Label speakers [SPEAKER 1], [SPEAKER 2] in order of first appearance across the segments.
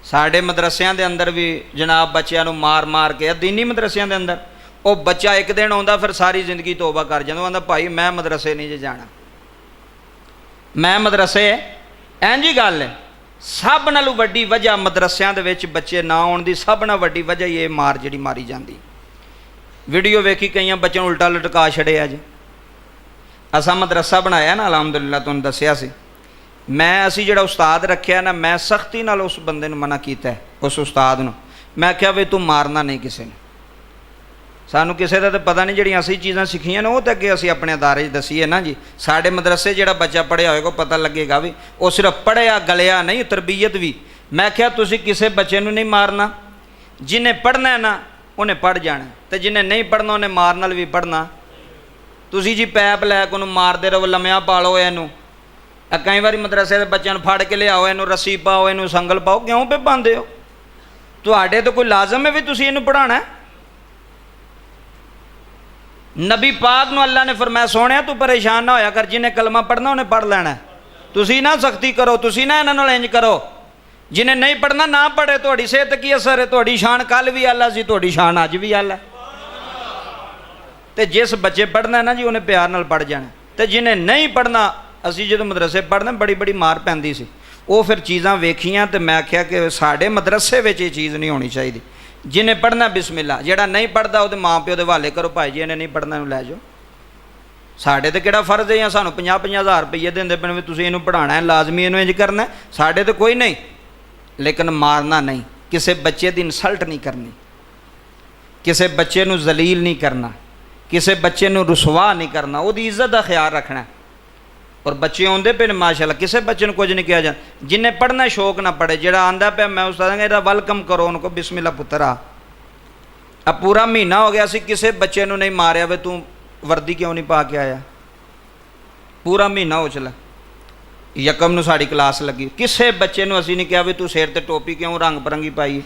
[SPEAKER 1] साढ़े मदरसियां दे अंदर भी जनाब बच्चों को मार मार के दीनी मदरसियां दे अंदर वो बच्चा एक दिन आता फिर सारी जिंदगी तौबा कर जाता, आंदा भाई मैं मदरसे नहीं जे जाना, मैं मदरसे इंज ही गल है। सब नालों वड्डी वजह मदरसियां दे विच बच्चे ना आउण दी सब नालों वड्डी वजह ये मार जिहड़ी मारी जाती। वीडियो वेखी कई बच्चों उल्टा लटका छड़िया जी। असा मदरसा बनाया ना अलहमदुलिल्लाह, तुहानूं दस्सिया सी मैं, असी जिहड़ा उस्ताद रखिया ना, मैं सख्ती नाल उस बंदे नूं मना कीता है, उस उस्ताद नूं मैं आख्या भी तू मारना नहीं किसी ने, सानू किसी का तो पता नहीं, जिहड़ियां असीं चीज़ां सिखियां ने वो तो अगे असीं अपने अदारे दसीए ना जी। साढ़े मदरसे जिहड़ा बच्चा पढ़िया होएगा पता लगेगा भी वो सिर्फ पढ़िया गलिया नहीं, तरबीयत भी। मैं आख्या तुसीं किसी बच्चे नूं नहीं मारना, जिन्हें पढ़ना है ना उन्हें पढ़ जाना, तो जिन्हें नहीं पढ़ना उन्हें मार नाल भी पढ़ना। तुसीं जी पैप लैके उन्होंने मारते रहो, लम्या पालो इनू, कई बार मदरसे के बच्चों फड़ के लियाओ, इनू रस्सी पाओ, इनू संगल पाओ, क्यों पे पाते हो? तुहाडे तो कोई लाजम है भी तुसीं इनू पढ़ाना है? नबी पाक नूं अल्लाह ने फरमाया सोहणिया तू परेशान ना होया कर, जिन्हें कलमा पढ़ना उन्हें पढ़ लेना, तुसीं ना सख्ती करो, तुसीं ना इन्हां नाल इंज करो। जिन्हें नहीं पढ़ना ना पढ़े, तुहाडी सेहत की असर है, तुहाडी शान कल भी आला सी, तुहाडी शान अज भी आला। तो जिस बच्चे पढ़ना है ना जी उन्हें प्यार नाल पढ़ जाना, तो जिन्हें नहीं पढ़ना, असी जो मदरसे पढ़ना बड़ी बड़ी मार पैंदी सी, वो फिर चीज़ां वेखियां तो मैं आख्या कि साढ़े मदरसे में ये चीज़ नहीं होनी चाहिए। जिन्हें पढ़ना बिस्मिल्ला, जिहड़ा नहीं पढ़ता वो माँ प्यो के हवाले करो, भाई जी इन्हें नहीं पढ़ना इन्हूं लै जाओ। साढ़े तो किहड़ा फर्ज है या सानूं 50-50 हज़ार रुपये देंदे पे भी तुसीं इन्हूं पढ़ाना है, लाजमी इन्हूं इंज करना है, साढ़े तो कोई नहीं। लेकिन मारना नहीं, किसी बच्चे की इंसल्ट नहीं करनी, किसी बच्चे नूं जलील नहीं करना, किसी बच्चे नूं रुसवा नहीं करना, उसकी इज्जत का ख्याल रखना है। और बच्चे आते पे माशाअल्लाह, किसी बच्चे को कुछ नहीं किया जाता, जिन्हें पढ़ना शौक ना पढ़े, जिहड़ा आंदा पे मैं उस तरह वेलकम करो उनको, बिस्मिल्लाह पुत्र आ। अब पूरा महीना हो गया, असी किसी बच्चे को नहीं मारिया वे तू वर्दी क्यों नहीं पा के आया, पूरा महीना हो चला, यकम नूं साड़ी क्लास लगी, किसी बच्चे को असी नहीं कहा भी तू सिर ते टोपी क्यों रंग बिरंगी पाई।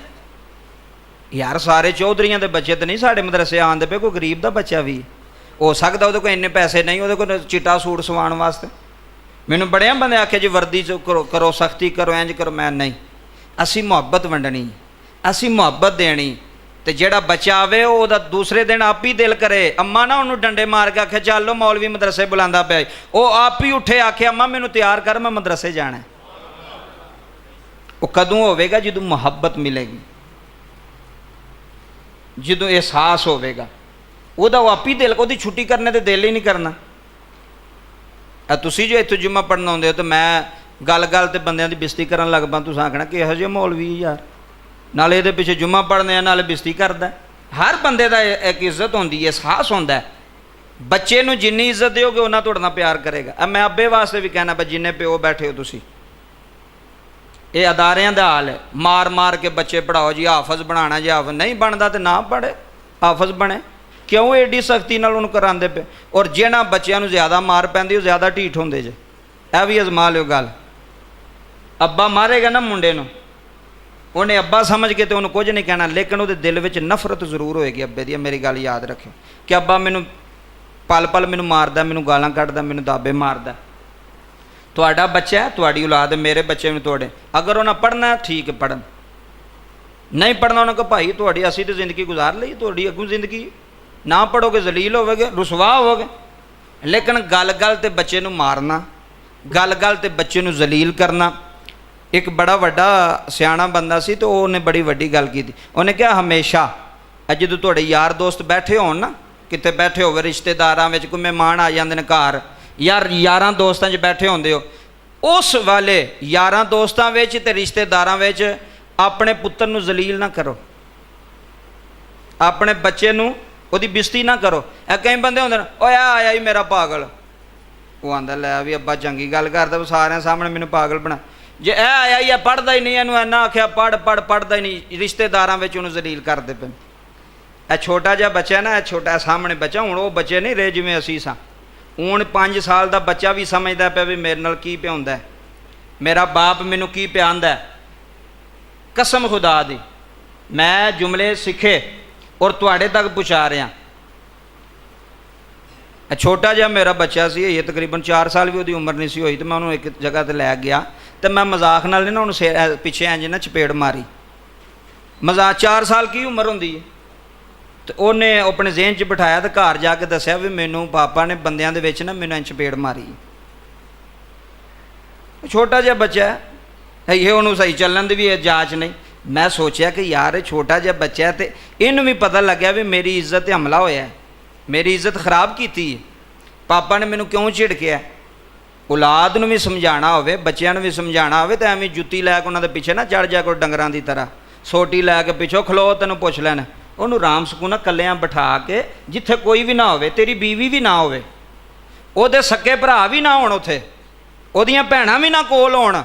[SPEAKER 1] यार सारे चौधरियां दे बच्चे तो नहीं साढ़े मदरसे आंदे पे, कोई गरीब का बच्चा भी हो सकता, वो इन्ने पैसे नहीं वो चिट्टा सूट सवाण वास्ते। मैनूं बड़े बंदे आखे जी वर्दी च करो सख्ती करो, इंज करो, मैं नहीं, असी मुहब्बत वंडनी, असी मुहब्बत देनी। तो जिहड़ा बच्चा आवे वो दूसरे दिन आप ही दिल करे, अम्मा ना उन्होंने डंडे मार के आखे चलो मौलवी मदरसे बुलांदा पिया, वो आप ही उठे आखे अम्मा मैनूं तैयार कर मैं मदरसे जाना। वो कदों होवेगा जदों मुहब्बत मिलेगी, जदों एहसास होवेगा, वह आप ही दिल को छुट्टी करने तो दिल ही नहीं करना। तुसी जो इतों जुम्मा पढ़ना आते हो तो मैं गल गल तो बंदियां की बेइज्जती करन लग पा, तुसीं आखना कि इहो जिहा मौलवी यार, नाले ये पिछे जुम्मा पढ़ने नाले बेइज्जती करदा। हर बंदे का एक इज्जत होंदी है, एहसास होंदा है। बच्चे नूं जिन्नी इज्जत दोगे उन्ना तुहाडे नाल प्यार करेगा। अब मैं अब्बे वास्ते भी कहना, भाई जिन्ने प्यो बैठे हो तुसीं, ये अदारियां दा हाल है, मार मार के बच्चे पढ़ाओ जी, हाफज बनाना जी, हाफज नहीं बनता तो ना पढ़े, हाफज बने, क्यों एडी सख्ती नाल उन्होंने करांदे पे। और जिन्हां बच्चों को ज्यादा मार पैंदी वो ज्यादा ढीठ होंदे जे, यह भी अजमा लियो गल। अब्बा मारेगा ना मुंडे नूं, उन्हें अब्बा समझ के तो उन्होंने कुछ नहीं कहना, लेकिन वो दिल में नफरत जरूर होएगी अब्बे दी। मेरी गल याद रखियो कि अब्बा मैनू पल पल मैनू मारदा, मैनू गालां कड्डदा, मैनू दाबे मारदा। तुहाडा बच्चा है, तुहाडी औलाद है, मेरे बच्चे में तुहाडे, अगर उन्हें पढ़ना है ठीक है पढ़न, नहीं पढ़ना उन्हें कहो भाई तुहाडी असी तो जिंदगी गुजार ली, तुहाडी अगों जिंदगी ना पढ़ोगे जलील होवोगे, रुसवा होवोगे। लेकिन गल गल ते बच्चे नूं मारना, गल गल ते बच्चे नूं जलील करना। एक बड़ा वड्डा सियाणा बंदा सी तो उन्हें बड़ी वड्डी गल की, उन्हें कहा हमेशा जो तुहाडे यार दोस्त बैठे होण ना, किते बैठे होवे रिश्तेदारां विच, कोई मेहमान आ जांदे ने घर, यार यारां दोस्तां 'च बैठे होंदे हो, उस वाले यारां दोस्तां विच ते रिश्तेदारां विच अपने पुत्तर नूं जलील ना करो, अपने बच्चे नूं ਉਹਦੀ बेइज्जती ना करो। कई बंदे होंदे ओए आया ही मेरा पागल, वो आंदा लै भी अब्बा चंगी गल करदा, सारे सामने मैनू पागल बना, जे ए आया ही है पढ़दा ही नहीं, इनू इन्ना आख्या पढ़ पढ़ पढ़दा ही नहीं, रिश्तेदारां विच उहनूं जलील करदे पे। ए छोटा जिहा बच्चा ना, छोटा सामने बच्चा, हुण वो बच्चे नहीं रहे जिवें असीं सां, हुण 5 साल का बच्चा भी समझदा पिया भी मेरे नाल की पिया हुंदा है, मेरा बाप मैनू की पिया आंदा है। कसम खुदा दी मैं जुमले सीखे और तुहाडे तक पहुँचा रहा। छोटा जहा मेरा बच्चा सी, ये तकरीबन 4 साल भी उसकी उम्र नहीं सी हुई, तो मैं उन्होंने एक जगह पर लै गया तो मैं मजाक नाल ना उन्होंने पिछे इंज ना चपेड़ मारी। मजाक 4 साल की उम्र होंदी है। तो उन्हें अपने जेहन च बिठाया तो घर जाके दसिया भी मैनू पापा ने बंदियां दे विच ना मैनू चपेड़ मारी। छोटा जिहा बच्चा है ये, उन्होंने सही चलन की भी जांच नहीं। मैं सोचा कि यार छोटा जिहा बच्चा है तो इन्हूं भी पता लग्या भी मेरी इज्जत हमला होया है, मेरी इज्जत खराब की है, पापा ने मैनू क्यों झिड़किया। औलाद नूं भी समझाना होवे, बच्चों नूं भी समझाना होवे तो एवें जुत्ती लैके उन्हां दे पिछे ना चढ़ जा कोई डंगरां दी तरह, सोटी लैके पिछों खलो तैनूं पुछ लैन। उन्होंने राम सकून कल्लियां बिठा के, जिथे कोई भी ना होवे, तेरी बीवी भी ना होवे, ओहदे सक्के भरा भी ना होण, उत्थे ओहदियां भैणां भी ना कोल होण।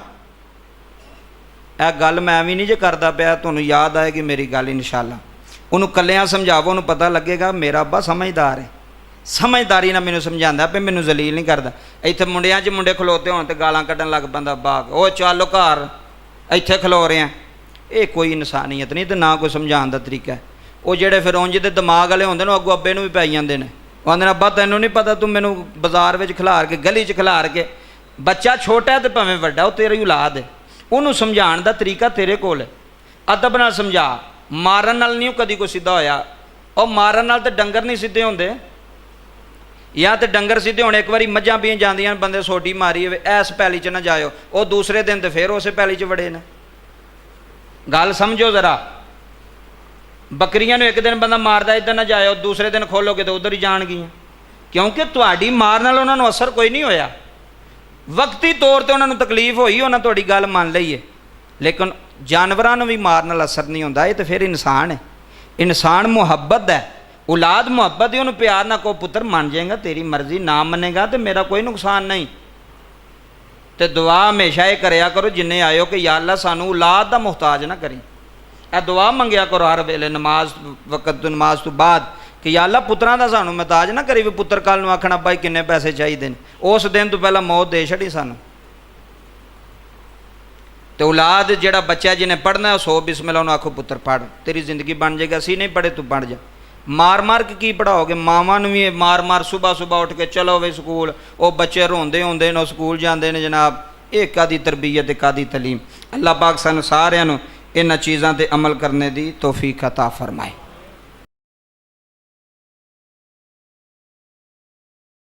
[SPEAKER 1] यह गल मैं भी नहीं जे करदा पिया, तुहानूं याद आएगी मेरी गल इंशाअल्लाह। उन्होंने कल्लियां समझावो, उन्होंने पता लगेगा मेरा अब्बा समझदार है, समझदारी ना मैनूं समझांदा पे, मैनूं जलील नहीं करदा। इत्थे मुंडियां च मुंडे खलोते होण ते गालां कड्ढण लग पैंदा, बाग ओ चल घर इत्थे खलो रहे हैं। ये कोई इंसानियत नहीं, तो ना कोई समझाउण दा तरीका है। वो जिहड़े फिर उंज दे दिमाग वाले होंदे ने, अगों अब्बे नूं भी पाई जांदे ने, ओह आंदे ने अब्बा तैनूं नहीं पता, तूं मैनूं बाजार विच खिलार के, गली च खिलार के। बच्चा छोटा है तो भावें वड्डा, वो तेरी औलाद है, उन्होंने समझाउण दा तरीका तेरे कोल है। अदब नाल समझा, मारन नाल नहीं कदी कोई सीधा होया। और मारन नाल ते डंगर नहीं सीधे होंदे, या तो डंगर सीधे होने। एक बारी मझां भी जांदियां, बंदे सोटी मारी होवे, इस पैली च ना जाओ, वो दूसरे दिन तो फिर उस पैली च वड़े ने। गल समझो जरा, बकरियां नूं एक दिन बंदा मारदा, इधर ना जाओ, दूसरे दिन खोलोगे तो उधर ही जाणगियां, क्योंकि तुहाडी मार नाल उन्हां नूं असर कोई नहीं होया। वक्ती तौर पर उन्होंने तकलीफ हुई, उन्हें तुहाडी गल मान लई है, लेकिन जानवरां नूं भी मार नाल असर नहीं होंदा। ये तो फिर इंसान है, इंसान मुहब्बत है, औलाद मुहब्बत है, उन्होंने प्यार ना को पुत्र मान जाएगा, तेरी मर्जी ना मनेगा तो मेरा कोई नुकसान नहीं। तो दुआ हमेशा ये करया करो जिन्हें आयो कि या अल्लाह सानू औलाद दा मुहताज ना करी। यह दुआ मंगया करो हर वेले, नमाज वक्त नमाज तो बाद, कि या अल्लाह पुत्रां दा सानू महताज ना करी भी पुत्र कल नूं आखना भाई किन्ने पैसे चाहिए ने, उस दिन तो पहला मौत दे छड़ी सानू। तो औलाद जिहड़ा बच्चा जिन्हें पढ़ना 100 बिस्मिल्लाह उन्होंने आखो पुत्र पढ़, तेरी जिंदगी बन जाएगी। असीं नहीं पढ़े तू पढ़ जा। मार मार के की पढ़ाओगे, मावां नूं भी मार मार सुबह सुबह उठ के चलो वे स्कूल, वो बच्चे रोंदे होंदे ने, स्कूल जाते हैं जनाब। ये कादी तरबीयत, कादी तलीम। अल्लाह पाक सानू सारिआं नूं इन्हां चीज़ां ते अमल करने दी तौफीक अता फरमाए।